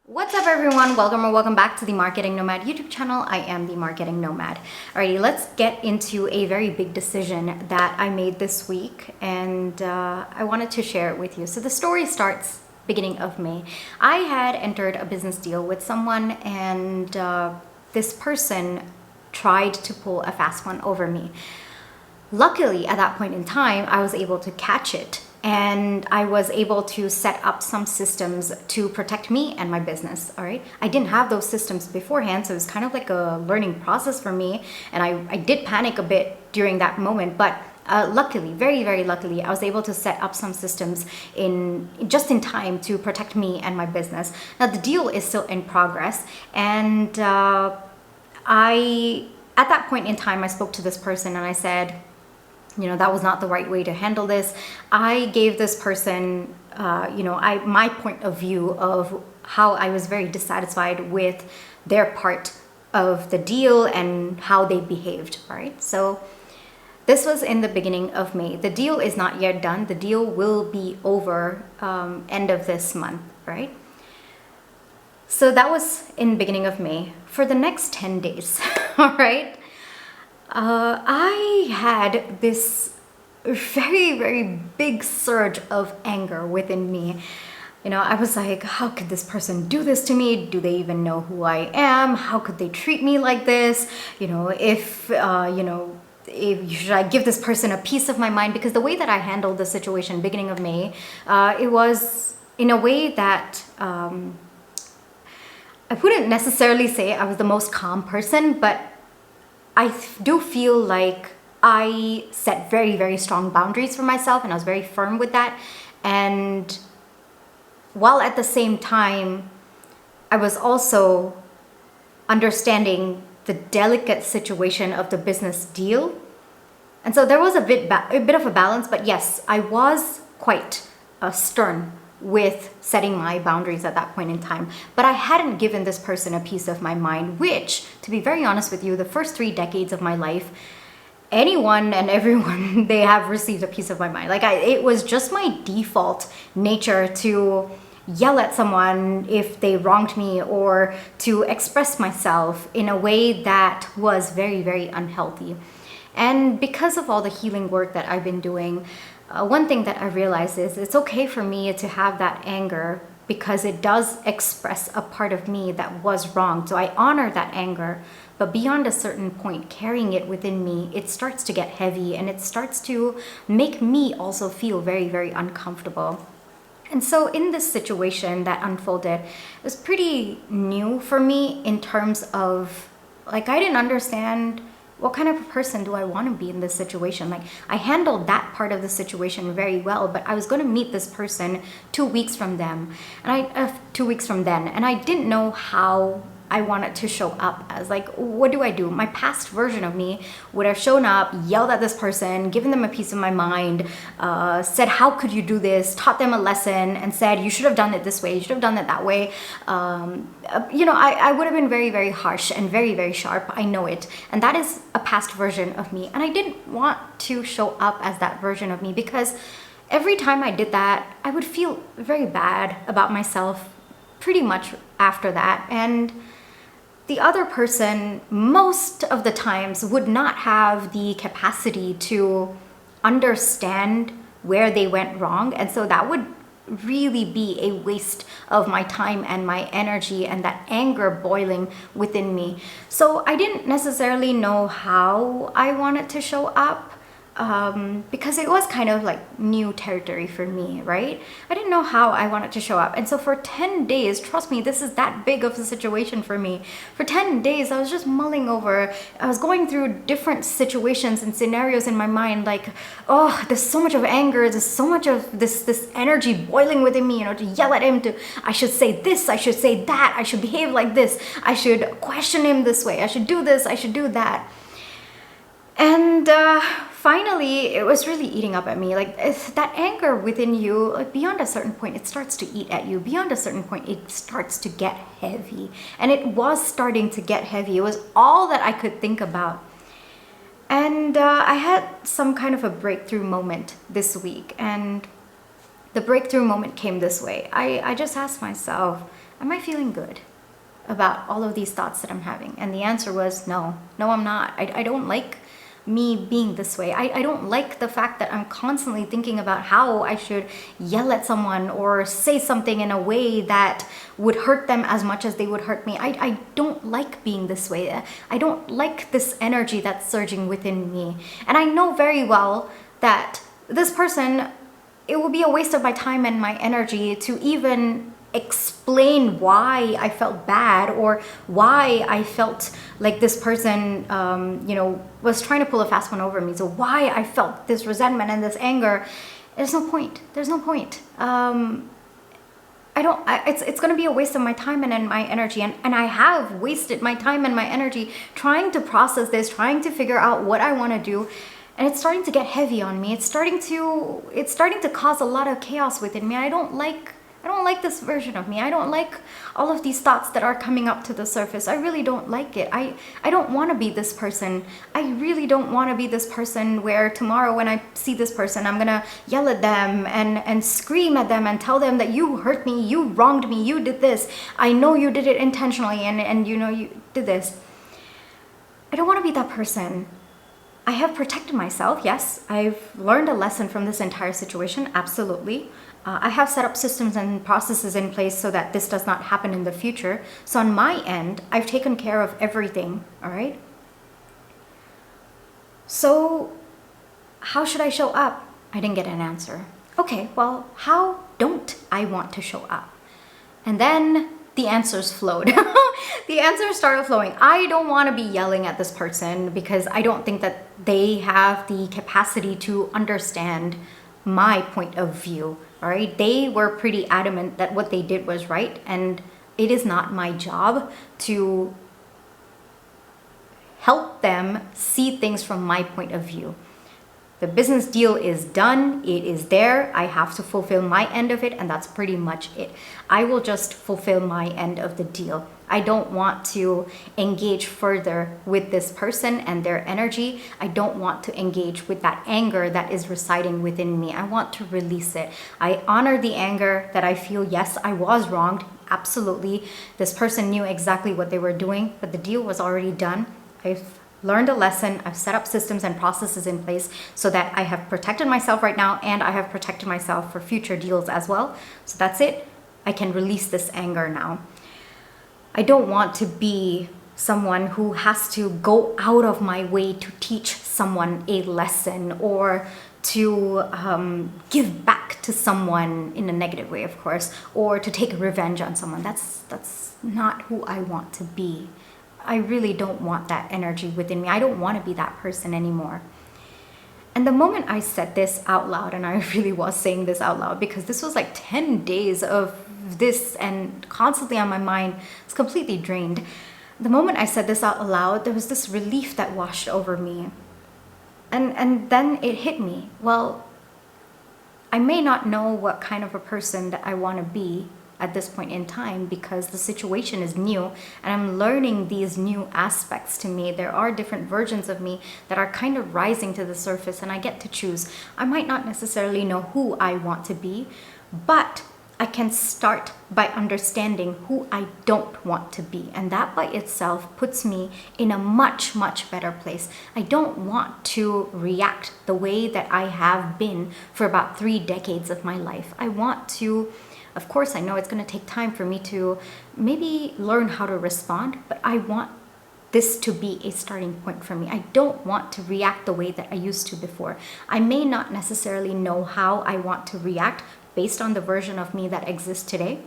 What's up everyone? Welcome back to the Marketing Nomad YouTube channel. I am the Marketing Nomad. Alrighty, let's get into a very big decision that I made this week, and I wanted to share it with you. So the story starts beginning of May. I had entered a business deal with someone, and this person tried to pull a fast one over me. Luckily, at that point in time, I was able to catch it, and I was able to set up some systems to protect me and my business. All right, I didn't have those systems beforehand, so it was kind of like a learning process for me, and I did panic a bit during that moment, but luckily, very luckily, I was able to set up some systems just in time to protect me and my business. Now the deal is still in progress, and at that point in time, I spoke to this person and I said, that was not the right way to handle this. I gave this person, my point of view of how I was very dissatisfied with their part of the deal and how they behaved, right? So this was in the beginning of May. The deal is not yet done. The deal will be over end of this month, right? So that was in beginning of May. For the next 10 days, all right? I had this very big surge of anger within me. I was like, how could this person do this to me? Do they even know who I am? How could they treat me like this? If should I give this person a piece of my mind? Because the way that I handled the situation beginning of May, it was in a way that I wouldn't necessarily say I was the most calm person, but I do feel like I set very strong boundaries for myself, and I was very firm with that. And while at the same time, I was also understanding the delicate situation of the business deal. And so there was a bit of a balance, but yes, I was quite stern with setting my boundaries at that point in time. But I hadn't given this person a piece of my mind, which, to be very honest with you, the first 3 decades of my life, anyone and everyone, they have received a piece of my mind. It was just my default nature to yell at someone if they wronged me, or to express myself in a way that was very unhealthy. And because of all the healing work that I've been doing, one thing that I realized is it's okay for me to have that anger, because it does express a part of me that was wrong. So I honor that anger, but beyond a certain point, carrying it within me, it starts to get heavy, and it starts to make me also feel very uncomfortable. And so in this situation that unfolded, it was pretty new for me in terms of, I didn't understand what kind of a person do I want to be in this situation. I handled that part of the situation very well, but I was going to meet this person 2 weeks from them, and 2 weeks from then, and I didn't know how I wanted to show up as. What do I do? My past version of me would have shown up, yelled at this person, given them a piece of my mind, said, how could you do this? Taught them a lesson and said, you should have done it this way, you should have done it that way. I would have been very harsh and very sharp. I know it. And that is a past version of me. And I didn't want to show up as that version of me, because every time I did that, I would feel very bad about myself pretty much after that. And the other person, most of the times, would not have the capacity to understand where they went wrong. And so that would really be a waste of my time and my energy, and that anger boiling within me. So I didn't necessarily know how I wanted to show up, because it was kind of new territory for me, right? I didn't know how I wanted to show up. And so for 10 days, trust me, this is that big of a situation for me. For 10 days, I was just mulling over. I was going through different situations and scenarios in my mind, there's so much of anger, there's so much of this energy boiling within me, to yell at him, I should say this, I should say that, I should behave like this, I should question him this way, I should do this, I should do that. And finally, it was really eating up at me. That anger within you, beyond a certain point, it starts to eat at you. Beyond a certain point, it starts to get heavy. And it was starting to get heavy. It was all that I could think about. And I had some kind of a breakthrough moment this week. And the breakthrough moment came this way. I just asked myself, am I feeling good about all of these thoughts that I'm having? And the answer was no, I'm not. I don't like me being this way. I don't like the fact that I'm constantly thinking about how I should yell at someone or say something in a way that would hurt them as much as they would hurt me. I don't like being this way. I don't like this energy that's surging within me. And I know very well that this person, it will be a waste of my time and my energy to even explain why I felt bad or why I felt like this person, was trying to pull a fast one over me. So why I felt this resentment and this anger, there's no point. There's no point. It's going to be a waste of my time and my energy. And I have wasted my time and my energy trying to process this, trying to figure out what I want to do. And it's starting to get heavy on me. It's starting to cause a lot of chaos within me. I don't like this version of me. I don't like all of these thoughts that are coming up to the surface. I really don't like it. I don't want to be this person. I really don't want to be this person where tomorrow when I see this person, I'm going to yell at them and scream at them and tell them that you hurt me, you wronged me, you did this. I know you did it intentionally and you did this. I don't want to be that person. I have protected myself. Yes, I've learned a lesson from this entire situation. Absolutely. I have set up systems and processes in place so that this does not happen in the future. So on my end, I've taken care of everything, all right? So how should I show up? I didn't get an answer. Okay, well, how don't I want to show up? And then the answers flowed. The answers started flowing. I don't want to be yelling at this person because I don't think that they have the capacity to understand my point of view. All right, they were pretty adamant that what they did was right, and it is not my job to help them see things from my point of view. The business deal is done, it is there, I have to fulfill my end of it, and that's pretty much it. I will just fulfill my end of the deal. I don't want to engage further with this person and their energy. I don't want to engage with that anger that is residing within me. I want to release it. I honor the anger that I feel. Yes, I was wronged. Absolutely. This person knew exactly what they were doing, but the deal was already done. I've learned a lesson. I've set up systems and processes in place so that I have protected myself right now and I have protected myself for future deals as well. So that's it. I can release this anger now. I don't want to be someone who has to go out of my way to teach someone a lesson or to give back to someone in a negative way, of course, or to take revenge on someone. That's not who I want to be. I really don't want that energy within me. I don't want to be that person anymore. And the moment I said this out loud, and I really was saying this out loud because this was like 10 days of this and constantly on my mind, it's completely drained. The moment I said this out loud, there was this relief that washed over me. And then it hit me. Well, I may not know what kind of a person that I want to be at this point in time because the situation is new and I'm learning these new aspects to me. There are different versions of me that are kind of rising to the surface and I get to choose. I might not necessarily know who I want to be, but I can start by understanding who I don't want to be. And that by itself puts me in a much, much better place. I don't want to react the way that I have been for about 3 decades of my life. I want to, of course, I know it's going to take time for me to maybe learn how to respond, but I want this to be a starting point for me. I don't want to react the way that I used to before. I may not necessarily know how I want to react based on the version of me that exists today,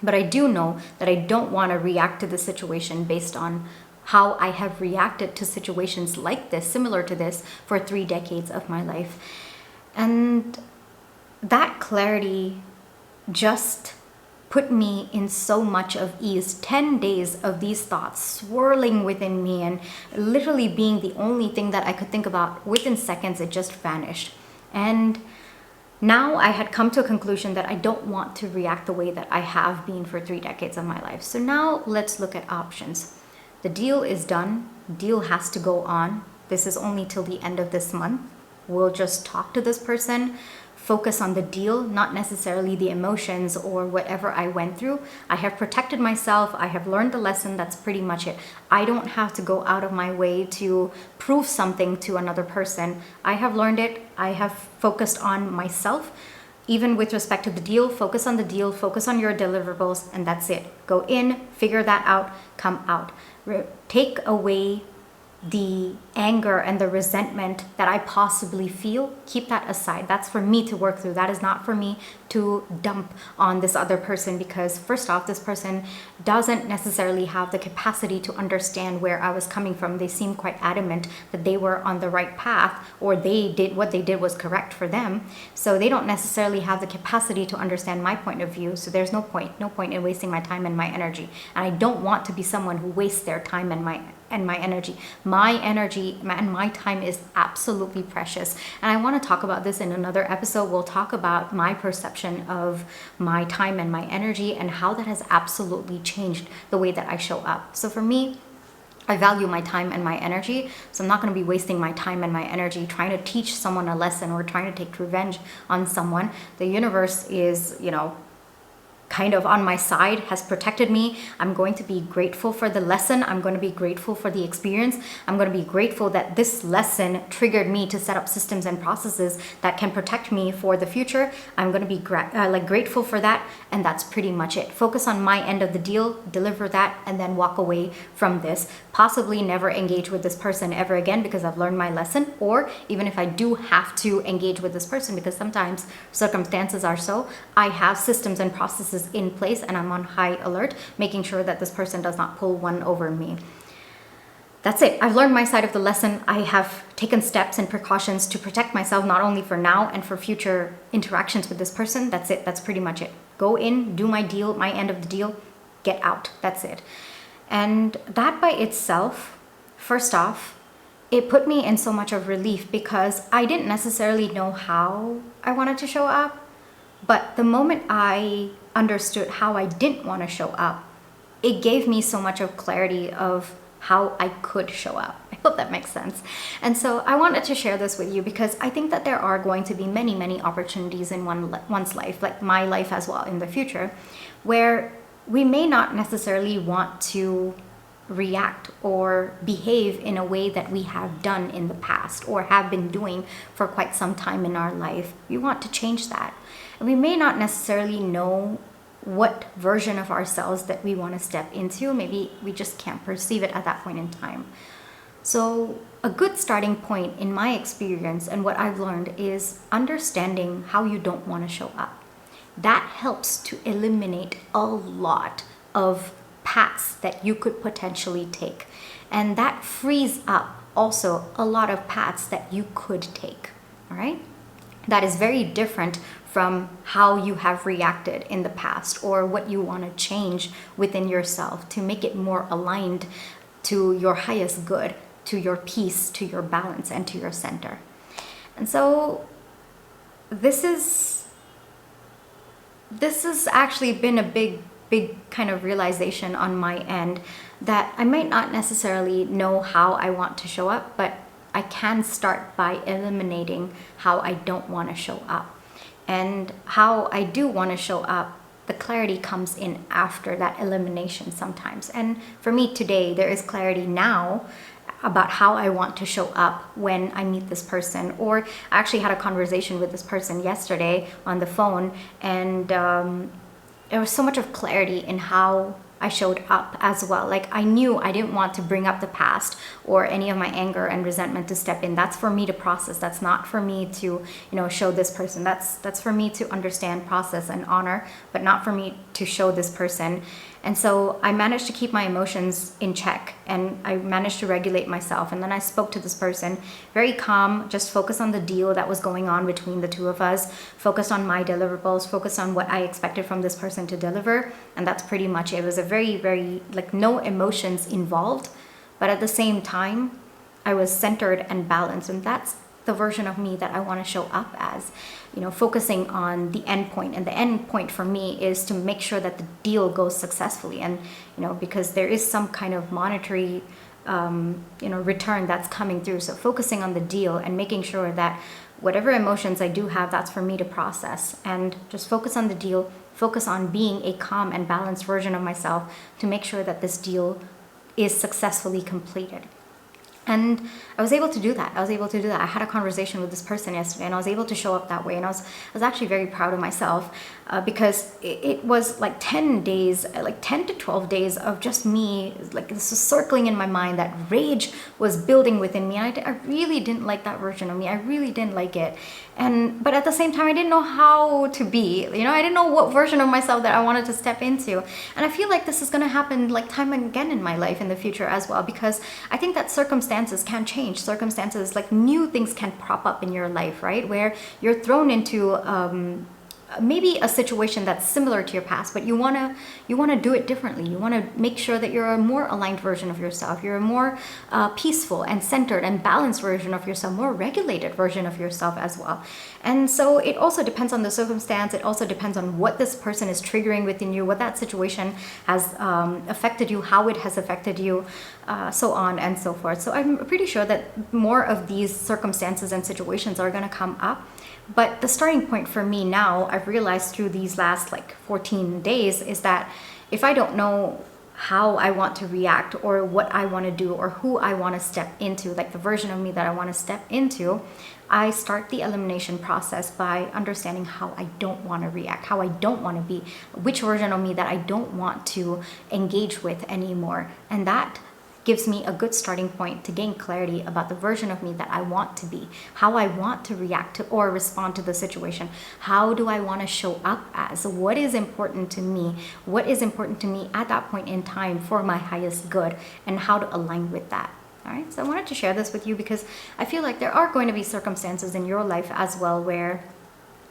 but I do know that I don't want to react to the situation based on how I have reacted to situations like this, similar to this, for 3 decades of my life. And that clarity just put me in so much of ease. 10 days of these thoughts swirling within me and literally being the only thing that I could think about. Within seconds, it just vanished. And now I had come to a conclusion that I don't want to react the way that I have been for 3 decades of my life. So now let's look at options. The deal is done. Deal has to go on. This is only till the end of this month. We'll just talk to this person, focus on the deal, not necessarily the emotions or whatever I went through. I have protected myself. I have learned the lesson. That's pretty much it. I don't have to go out of my way to prove something to another person. I have learned it. I have focused on myself. Even with respect to the deal, focus on the deal, focus on your deliverables, and that's it. Go in, figure that out, come out. Take away the anger and the resentment that I possibly feel, keep that aside. That's for me to work through. That is not for me to dump on this other person, because first off, this person doesn't necessarily have the capacity to understand where I was coming from. They seem quite adamant that they were on the right path, or they did what they did was correct for them. So they don't necessarily have the capacity to understand my point of view. So there's no point in wasting my time and my energy. And I don't want to be someone who wastes their time and my energy. My energy and my time is absolutely precious. And I want to talk about this in another episode. We'll talk about my perception of my time and my energy and how that has absolutely changed the way that I show up. So for me, I value my time and my energy. So I'm not going to be wasting my time and my energy trying to teach someone a lesson or trying to take revenge on someone. The universe is, kind of on my side, has protected me. I'm going to be grateful for the lesson. I'm going to be grateful for the experience. I'm going to be grateful that this lesson triggered me to set up systems and processes that can protect me for the future. I'm going to be grateful for that, and that's pretty much it. Focus on my end of the deal, deliver that, and then walk away from this. Possibly never engage with this person ever again because I've learned my lesson, or even if I do have to engage with this person because sometimes circumstances are so, I have systems and processes in place and I'm on high alert, making sure that this person does not pull one over me. That's it. I've learned my side of the lesson. I have taken steps and precautions to protect myself, not only for now and for future interactions with this person. That's it. That's pretty much it. Go in, do my deal, my end of the deal, get out. That's it. And that by itself, first off, it put me in so much of relief because I didn't necessarily know how I wanted to show up. But the moment I understood how I didn't want to show up, it gave me so much of clarity of how I could show up. I hope that makes sense. And so I wanted to share this with you because I think that there are going to be many, many opportunities in one's life, like my life as well in the future, where we may not necessarily want to react or behave in a way that we have done in the past or have been doing for quite some time in our life. We want to change that. And we may not necessarily know what version of ourselves that we want to step into. Maybe we just can't perceive it at that point in time. So a good starting point in my experience and what I've learned is understanding how you don't want to show up. That helps to eliminate a lot of paths that you could potentially take. And that frees up also a lot of paths that you could take. All right? That is very different from how you have reacted in the past or what you want to change within yourself to make it more aligned to your highest good, to your peace, to your balance, and to your center. And so this has actually been a big kind of realization on my end that I might not necessarily know how I want to show up, but I can start by eliminating how I don't want to show up. And how I do want to show up, the clarity comes in after that elimination sometimes. And for me today, there is clarity now about how I want to show up when I meet this person. Or I actually had a conversation with this person yesterday on the phone, and there was so much of clarity in how I showed up as well. Like I knew I didn't want to bring up the past or any of my anger and resentment to step in. That's for me to process. That's not for me to, show this person. That's for me to understand, process, and honor, but not for me to show this person. And so I managed to keep my emotions in check and I managed to regulate myself. And then I spoke to this person, very calm, just focused on the deal that was going on between the two of us, focused on my deliverables, focused on what I expected from this person to deliver. And that's pretty much it. It was a very, very, no emotions involved. But at the same time, I was centered and balanced. And that's the version of me that I want to show up as, focusing on the end point. And the end point for me is to make sure that the deal goes successfully. And, because there is some kind of monetary, return that's coming through. So focusing on the deal and making sure that whatever emotions I do have, that's for me to process and just focus on the deal, focus on being a calm and balanced version of myself to make sure that this deal is successfully completed. And I was able to do that. I had a conversation with this person yesterday, and I was able to show up that way. And I was actually very proud of myself because it was like 10 days, like 10 to 12 days of just me, like this was circling in my mind. That rage was building within me. And I really didn't like that version of me. I really didn't like it. But at the same time, I didn't know how to be. I didn't know what version of myself that I wanted to step into. And I feel like this is going to happen like time and again in my life in the future as well, because I think that circumstances can change. Circumstances, like new things can prop up in your life, right? Where you're thrown into maybe a situation that's similar to your past, but you wanna do it differently. You wanna make sure that you're a more aligned version of yourself. You're a more peaceful and centered and balanced version of yourself, more regulated version of yourself as well. And so it also depends on the circumstance. It also depends on what this person is triggering within you, what that situation has affected you, how it has affected you, so on and so forth. So I'm pretty sure that more of these circumstances and situations are gonna come up. But the starting point for me now, I've realized through these last like 14 days, is that if I don't know how I want to react or what I want to do or who I want to step into, like the version of me that I want to step into, I start the elimination process by understanding how I don't want to react, how I don't want to be, which version of me that I don't want to engage with anymore. And that gives me a good starting point to gain clarity about the version of me that I want to be, how I want to react to or respond to the situation. How do I want to show up as? What is important to me? What is important to me at that point in time for my highest good, and how to align with that. All right, so I wanted to share this with you because I feel like there are going to be circumstances in your life as well where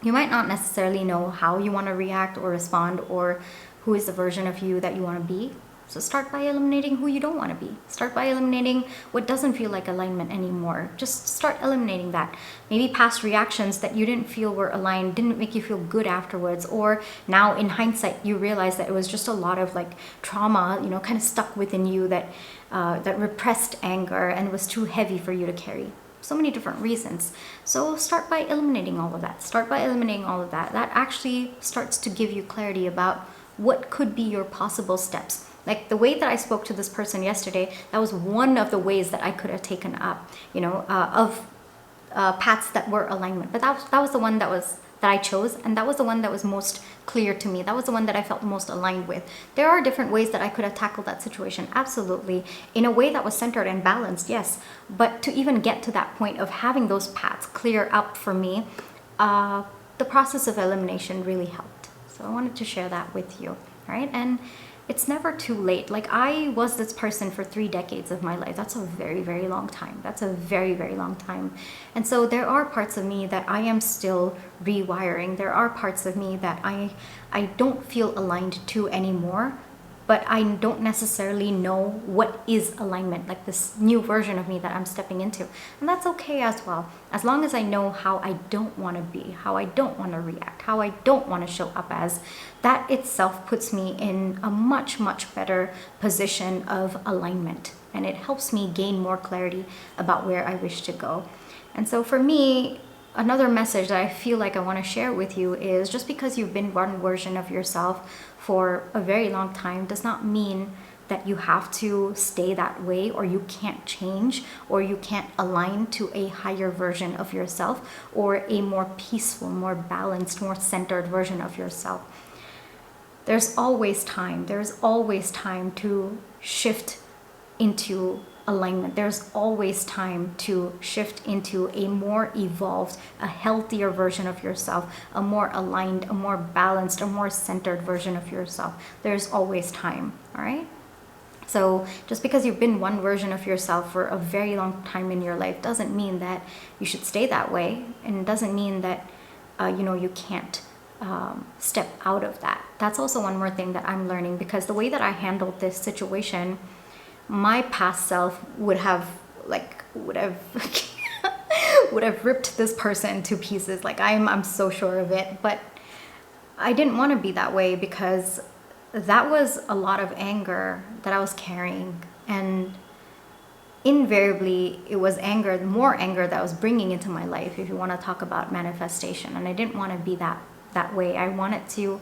you might not necessarily know how you want to react or respond, or who is the version of you that you want to be. So start by eliminating who you don't want to be. Start by eliminating what doesn't feel like alignment anymore. Just start eliminating that. Maybe past reactions that you didn't feel were aligned didn't make you feel good afterwards, or now in hindsight you realize that it was just a lot of like trauma, kind of stuck within you that that repressed anger and was too heavy for you to carry. So many different reasons. So start by eliminating all of that. That actually starts to give you clarity about what could be your possible steps. Like the way that I spoke to this person yesterday, that was one of the ways that I could have taken up, of paths that were alignment. But that was the one that I chose, and that was the one that was most clear to me. That was the one that I felt most aligned with. There are different ways that I could have tackled that situation, absolutely, in a way that was centered and balanced, yes. But to even get to that point of having those paths clear up for me, the process of elimination really helped. So I wanted to share that with you, right? And it's never too late. Like, I was this person for 3 decades of my life. That's a very, very long time. And so there are parts of me that I am still rewiring. There are parts of me that I don't feel aligned to anymore, but I don't necessarily know what is alignment, like this new version of me that I'm stepping into. And that's okay as well. As long as I know how I don't want to be, how I don't want to react, how I don't want to show up as, that itself puts me in a much, much better position of alignment. And it helps me gain more clarity about where I wish to go. And so for me, another message that I feel like I want to share with you is, just because you've been one version of yourself for a very long time does not mean that you have to stay that way, or you can't change, or you can't align to a higher version of yourself, or a more peaceful, more balanced, more centered version of yourself. There's always time. There's always time to shift into alignment. There's always time to shift into a more evolved, a healthier version of yourself, a more aligned, a more balanced, a more centered version of yourself. There's always time, all right? So just because you've been one version of yourself for a very long time in your life doesn't mean that you should stay that way, and it doesn't mean that you can't step out of that. That's also one more thing that I'm learning, because the way that I handled this situation, my past self would have ripped this person to pieces. Like, I'm so sure of it. But I didn't want to be that way, because that was a lot of anger that I was carrying. And invariably it was anger, more anger that I was bringing into my life, if you want to talk about manifestation. And I didn't want to be that way. I wanted to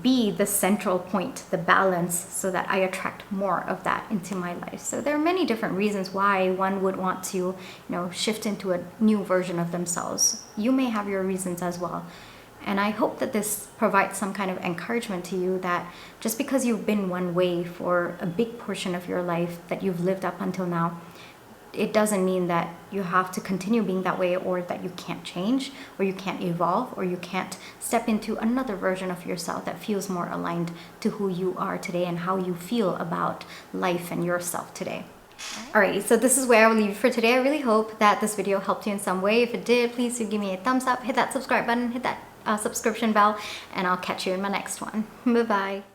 be the central point, the balance, so that I attract more of that into my life. So there are many different reasons why one would want to, shift into a new version of themselves. You may have your reasons as well. And I hope that this provides some kind of encouragement to you, that just because you've been one way for a big portion of your life that you've lived up until now, it doesn't mean that you have to continue being that way, or that you can't change, or you can't evolve, or you can't step into another version of yourself that feels more aligned to who you are today and how you feel about life and yourself today. Alrighty, so this is where I will leave you for today. I really hope that this video helped you in some way. If it did, please do give me a thumbs up, hit that subscribe button, hit that subscription bell, and I'll catch you in my next one. Bye-bye.